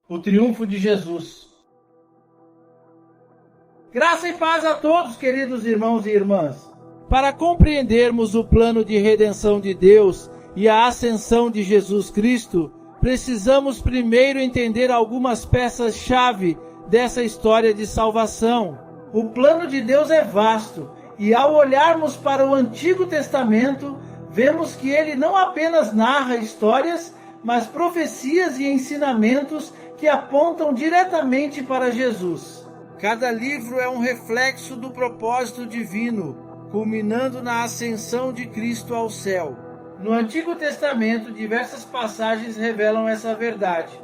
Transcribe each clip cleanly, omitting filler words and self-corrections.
O triunfo de Jesus. Graça e paz a todos, queridos irmãos e irmãs. Para compreendermos o plano de redenção de Deus e a ascensão de Jesus Cristo, precisamos primeiro entender algumas peças-chave dessa história de salvação. O plano de Deus é vasto e, ao olharmos para o Antigo Testamento, vemos que ele não apenas narra histórias, mas profecias e ensinamentos que apontam diretamente para Jesus. Cada livro é um reflexo do propósito divino, culminando na ascensão de Cristo ao céu. No Antigo Testamento, diversas passagens revelam essa verdade,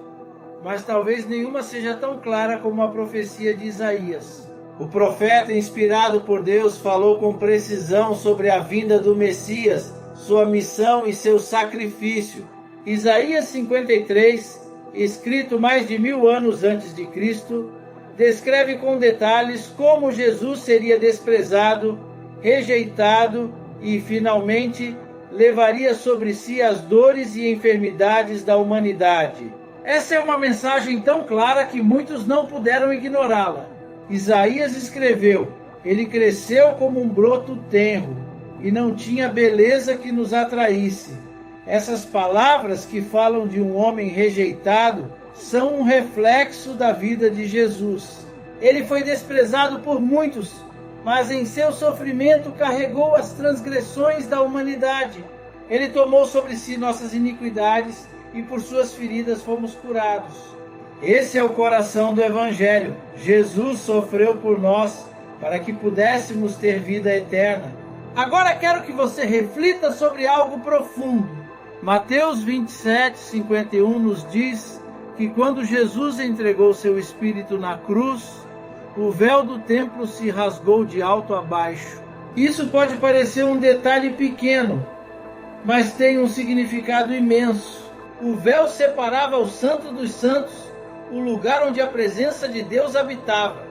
mas talvez nenhuma seja tão clara como a profecia de Isaías. O profeta, inspirado por Deus, falou com precisão sobre a vinda do Messias, sua missão e seu sacrifício. Isaías 53, escrito mais de 1000 anos antes de Cristo, descreve com detalhes como Jesus seria desprezado, rejeitado e, finalmente, levaria sobre si as dores e enfermidades da humanidade. Essa é uma mensagem tão clara que muitos não puderam ignorá-la. Isaías escreveu: ele cresceu como um broto tenro e não tinha beleza que nos atraísse. Essas palavras, que falam de um homem rejeitado, são um reflexo da vida de Jesus. Ele foi desprezado por muitos, mas em seu sofrimento carregou as transgressões da humanidade. Ele tomou sobre si nossas iniquidades e por suas feridas fomos curados. Esse é o coração do Evangelho. Jesus sofreu por nós para que pudéssemos ter vida eterna. Agora quero que você reflita sobre algo profundo. Mateus 27:51 nos diz que quando Jesus entregou seu Espírito na cruz, o véu do templo se rasgou de alto a baixo. Isso pode parecer um detalhe pequeno, mas tem um significado imenso. O véu separava o Santo dos Santos, o lugar onde a presença de Deus habitava.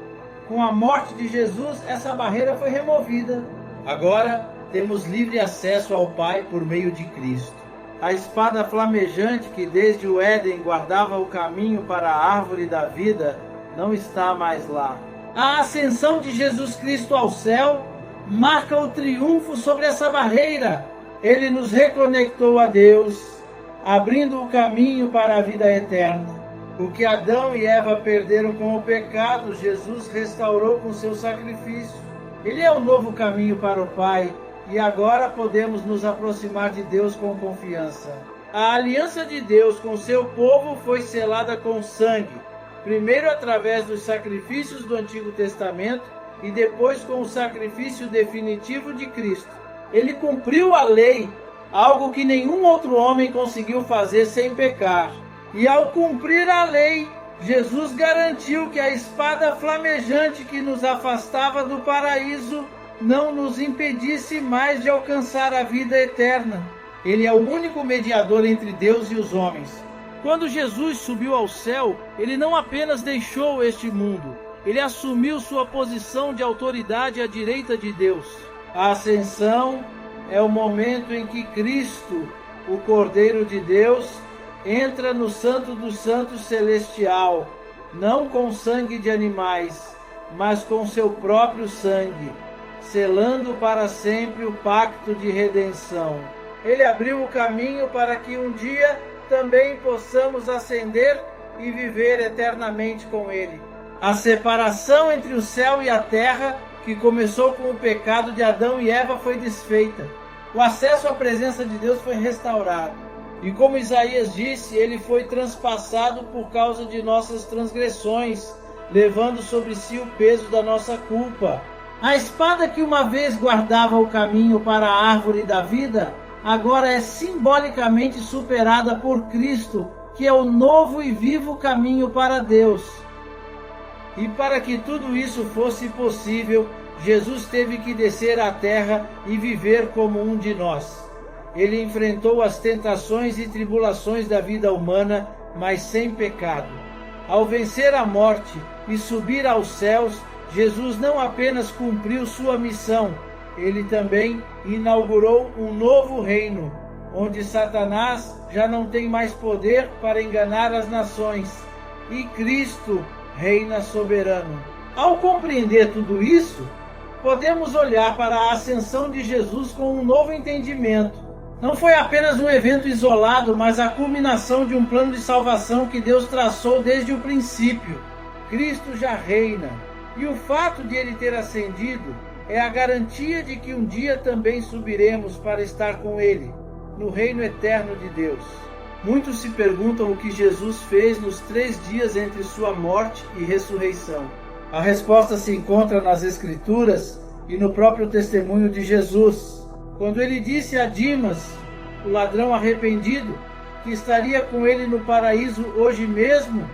Com a morte de Jesus, essa barreira foi removida. Agora temos livre acesso ao Pai por meio de Cristo. A espada flamejante que desde o Éden guardava o caminho para a árvore da vida não está mais lá. A ascensão de Jesus Cristo ao céu marca o triunfo sobre essa barreira. Ele nos reconectou a Deus, abrindo o caminho para a vida eterna. O que Adão e Eva perderam com o pecado, Jesus restaurou com seu sacrifício. Ele é o novo caminho para o Pai. E agora podemos nos aproximar de Deus com confiança. A aliança de Deus com seu povo foi selada com sangue, primeiro através dos sacrifícios do Antigo Testamento e depois com o sacrifício definitivo de Cristo. Ele cumpriu a lei, algo que nenhum outro homem conseguiu fazer sem pecar. E ao cumprir a lei, Jesus garantiu que a espada flamejante que nos afastava do paraíso não nos impedisse mais de alcançar a vida eterna. Ele é o único mediador entre Deus e os homens. Quando Jesus subiu ao céu, ele não apenas deixou este mundo, ele assumiu sua posição de autoridade à direita de Deus. A ascensão é o momento em que Cristo, o Cordeiro de Deus, entra no Santo dos Santos celestial, não com sangue de animais, mas com seu próprio sangue, selando para sempre o pacto de redenção. Ele abriu o caminho para que um dia também possamos ascender e viver eternamente com Ele. A separação entre o céu e a terra, que começou com o pecado de Adão e Eva, foi desfeita. O acesso à presença de Deus foi restaurado. E como Isaías disse, ele foi transpassado por causa de nossas transgressões, levando sobre si o peso da nossa culpa. A espada que uma vez guardava o caminho para a árvore da vida, agora é simbolicamente superada por Cristo, que é o novo e vivo caminho para Deus. E para que tudo isso fosse possível, Jesus teve que descer à terra e viver como um de nós. Ele enfrentou as tentações e tribulações da vida humana, mas sem pecado. Ao vencer a morte e subir aos céus, Jesus não apenas cumpriu sua missão, ele também inaugurou um novo reino, onde Satanás já não tem mais poder para enganar as nações. e Cristo reina soberano. Ao compreender tudo isso, podemos olhar para a ascensão de Jesus com um novo entendimento. Não foi apenas um evento isolado, mas a culminação de um plano de salvação que Deus traçou desde o princípio. Cristo já reina, e o fato de ele ter ascendido é a garantia de que um dia também subiremos para estar com ele, no reino eterno de Deus. Muitos se perguntam o que Jesus fez nos 3 dias entre sua morte e ressurreição. A resposta se encontra nas Escrituras e no próprio testemunho de Jesus. Quando ele disse a Dimas, o ladrão arrependido, que estaria com ele no paraíso hoje mesmo,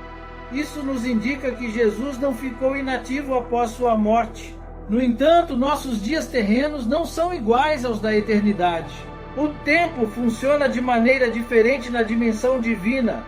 isso nos indica que Jesus não ficou inativo após sua morte. No entanto, nossos dias terrenos não são iguais aos da eternidade. O tempo funciona de maneira diferente na dimensão divina,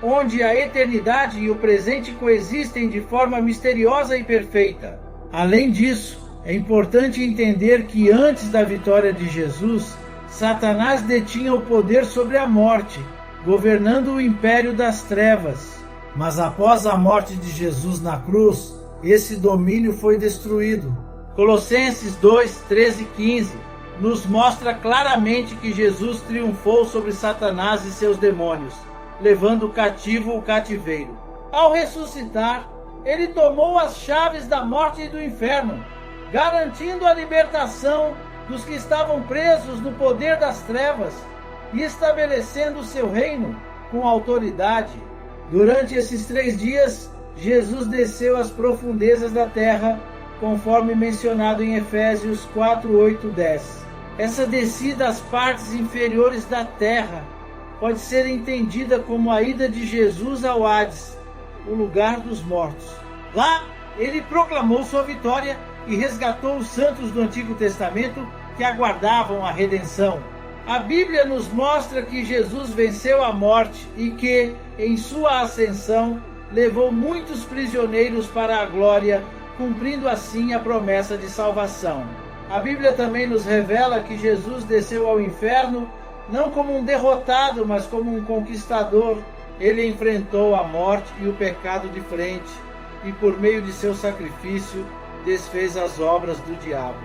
onde a eternidade e o presente coexistem de forma misteriosa e perfeita. Além disso, é importante entender que antes da vitória de Jesus, Satanás detinha o poder sobre a morte, governando o império das trevas. Mas após a morte de Jesus na cruz, esse domínio foi destruído. Colossenses 2, 13 e 15 nos mostra claramente que Jesus triunfou sobre Satanás e seus demônios, levando cativo o cativeiro. Ao ressuscitar, ele tomou as chaves da morte e do inferno, garantindo a libertação dos que estavam presos no poder das trevas e estabelecendo o seu reino com autoridade. Durante esses 3 dias, Jesus desceu às profundezas da terra, conforme mencionado em Efésios 4, 8, 10. Essa descida às partes inferiores da terra pode ser entendida como a ida de Jesus ao Hades, o lugar dos mortos. Lá, ele proclamou sua vitória e resgatou os santos do Antigo Testamento que aguardavam a redenção. A Bíblia nos mostra que Jesus venceu a morte e que, em sua ascensão, levou muitos prisioneiros para a glória, cumprindo assim a promessa de salvação. A Bíblia também nos revela que Jesus desceu ao inferno não como um derrotado, mas como um conquistador. Ele enfrentou a morte e o pecado de frente e, por meio de seu sacrifício, desfez as obras do diabo.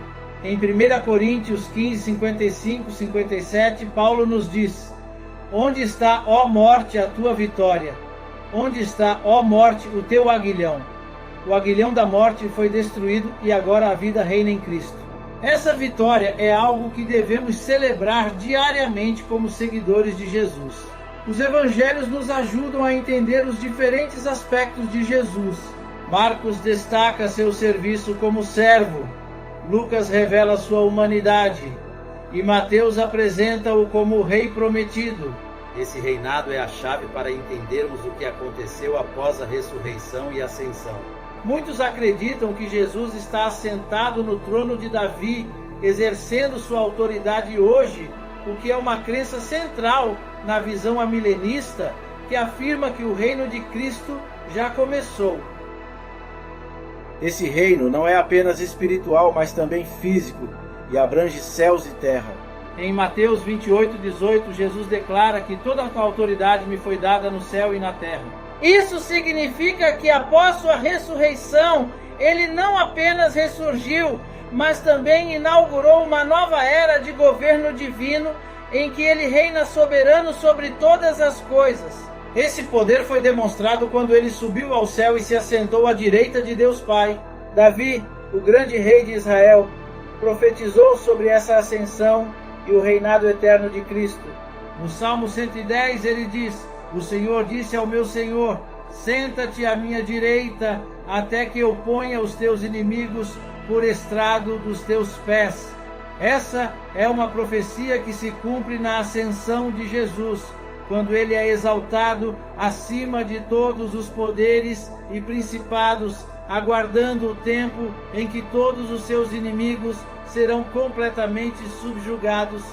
Em 1 Coríntios 15, 55, 57, Paulo nos diz: Onde está, ó morte, a tua vitória? Onde está, ó morte, o teu aguilhão? O aguilhão da morte foi destruído e agora a vida reina em Cristo. Essa vitória é algo que devemos celebrar diariamente como seguidores de Jesus. Os evangelhos nos ajudam a entender os diferentes aspectos de Jesus. Marcos destaca seu serviço como servo, Lucas revela sua humanidade e Mateus apresenta-o como o rei prometido. Esse reinado é a chave para entendermos o que aconteceu após a ressurreição e ascensão. Muitos acreditam que Jesus está assentado no trono de Davi, exercendo sua autoridade hoje, o que é uma crença central na visão amilenista que afirma que o reino de Cristo já começou. Esse reino não é apenas espiritual, mas também físico, e abrange céus e terra. Em Mateus 28, 18, Jesus declara que toda a autoridade me foi dada no céu e na terra. Isso significa que após sua ressurreição, ele não apenas ressurgiu, mas também inaugurou uma nova era de governo divino, em que ele reina soberano sobre todas as coisas. Esse poder foi demonstrado quando ele subiu ao céu e se assentou à direita de Deus Pai. Davi, o grande rei de Israel, profetizou sobre essa ascensão e o reinado eterno de Cristo. No Salmo 110 ele diz: O Senhor disse ao meu Senhor: Senta-te à minha direita, até que eu ponha os teus inimigos por estrado dos teus pés. Essa é uma profecia que se cumpre na ascensão de Jesus, quando ele é exaltado acima de todos os poderes e principados, aguardando o tempo em que todos os seus inimigos serão completamente subjugados.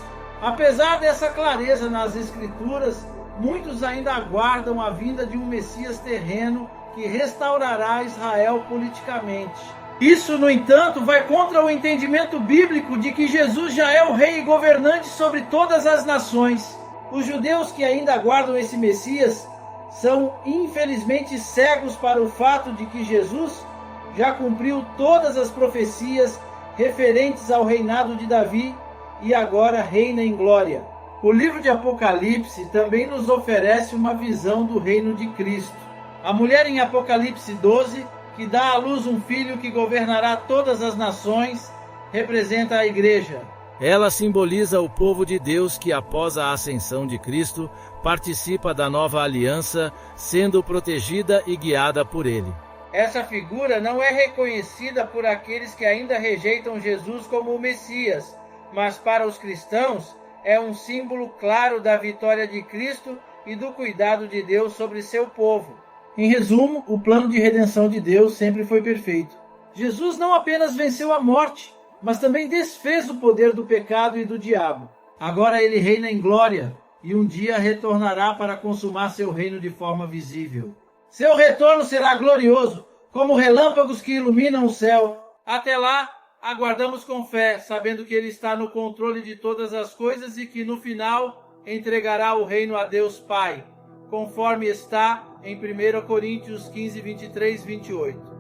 Apesar dessa clareza nas Escrituras, muitos ainda aguardam a vinda de um Messias terreno que restaurará Israel politicamente. Isso, no entanto, vai contra o entendimento bíblico de que Jesus já é o rei e governante sobre todas as nações. Os judeus que ainda aguardam esse Messias são infelizmente cegos para o fato de que Jesus já cumpriu todas as profecias referentes ao reinado de Davi e agora reina em glória. O livro de Apocalipse também nos oferece uma visão do reino de Cristo. A mulher em Apocalipse 12, que dá à luz um filho que governará todas as nações, representa a igreja. Ela simboliza o povo de Deus que, após a ascensão de Cristo, participa da nova aliança, sendo protegida e guiada por ele. Essa figura não é reconhecida por aqueles que ainda rejeitam Jesus como o Messias, mas para os cristãos é um símbolo claro da vitória de Cristo e do cuidado de Deus sobre seu povo. Em resumo, o plano de redenção de Deus sempre foi perfeito. Jesus não apenas venceu a morte, mas também desfez o poder do pecado e do diabo. Agora ele reina em glória e um dia retornará para consumar seu reino de forma visível. Seu retorno será glorioso, como relâmpagos que iluminam o céu. Até lá, aguardamos com fé, sabendo que ele está no controle de todas as coisas e que no final entregará o reino a Deus Pai, conforme está em 1 Coríntios 15, 23, 28.